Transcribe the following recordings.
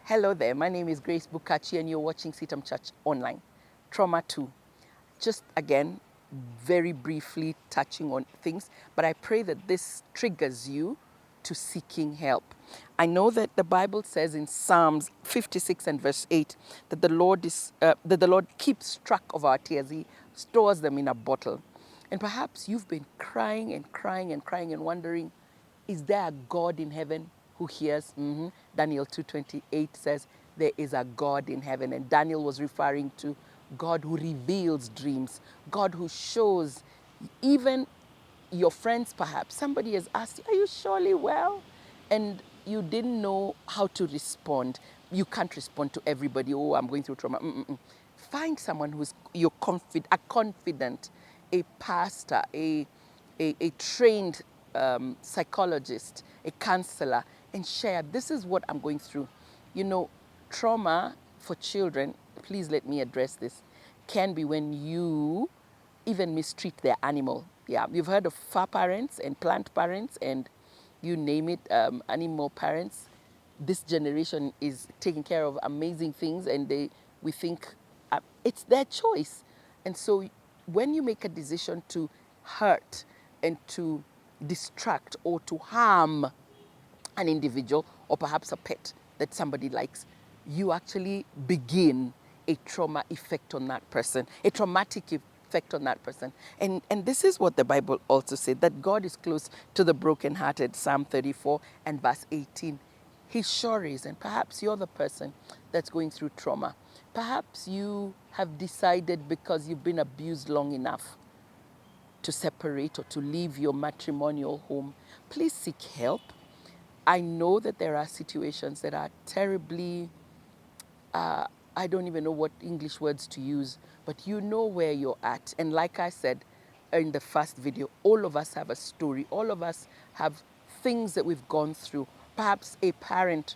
Hello there, my name is Grace Bukachi and you're watching CITAM Church Online. Trauma 2. Just again, very briefly touching on things, but I pray that this triggers you to seeking help. I know that the Bible says in Psalms 56 and verse 8 that the Lord keeps track of our tears. He stores them in a bottle. And perhaps you've been crying and crying and crying and wondering, is there a God in heaven who hears? Daniel 2:28 says there is a God in heaven. And Daniel was referring to God who reveals dreams, God who shows even your friends perhaps. Somebody has asked you, are you surely well? And you didn't know how to respond. You can't respond to everybody. Oh, I'm going through trauma. Find someone who's a confident, a pastor, a trained psychologist, a counselor, and share, this is what I'm going through. You know, trauma for children, please let me address this, can be when you even mistreat their animal. Yeah, you've heard of fur parents and plant parents and you name it, animal parents. This generation is taking care of amazing things and we think it's their choice. And so when you make a decision to hurt and to distract or to harm an individual or perhaps a pet that somebody likes, you actually begin a trauma effect on that person, a traumatic effect on that person. And this is what the Bible also said, that God is close to the brokenhearted, Psalm 34 and verse 18. He sure is. And perhaps you're the person that's going through trauma. Perhaps you have decided because you've been abused long enough to separate or to leave your matrimonial home. Please seek help. I know that there are situations that are terribly, I don't even know what English words to use, but you know where you're at. And like I said in the first video, all of us have a story. All of us have things that we've gone through. Perhaps a parent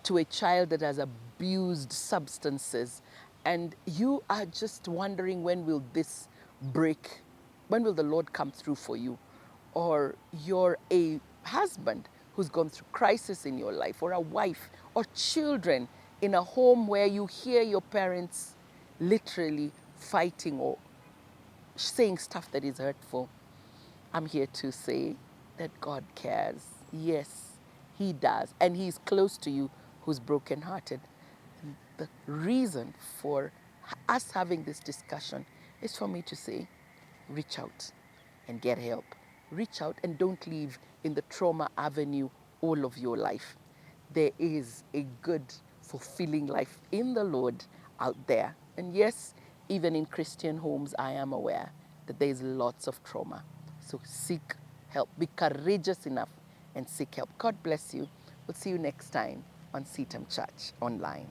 to a child that has abused substances, and you are just wondering, when will this break? When will the Lord come through for you? Or you're a husband who's gone through crisis in your life, or a wife, or children in a home where you hear your parents literally fighting or saying stuff that is hurtful. I'm here to say that God cares. Yes, He does. And He's close to you who's brokenhearted. The reason for us having this discussion is for me to say, reach out and get help. Reach out and don't live in the trauma avenue all of your life. There is a good, fulfilling life in the Lord out there. And yes, even in Christian homes, I am aware that there is lots of trauma. So seek help. Be courageous enough and seek help. God bless you. We'll see you next time on CITAM Church Online.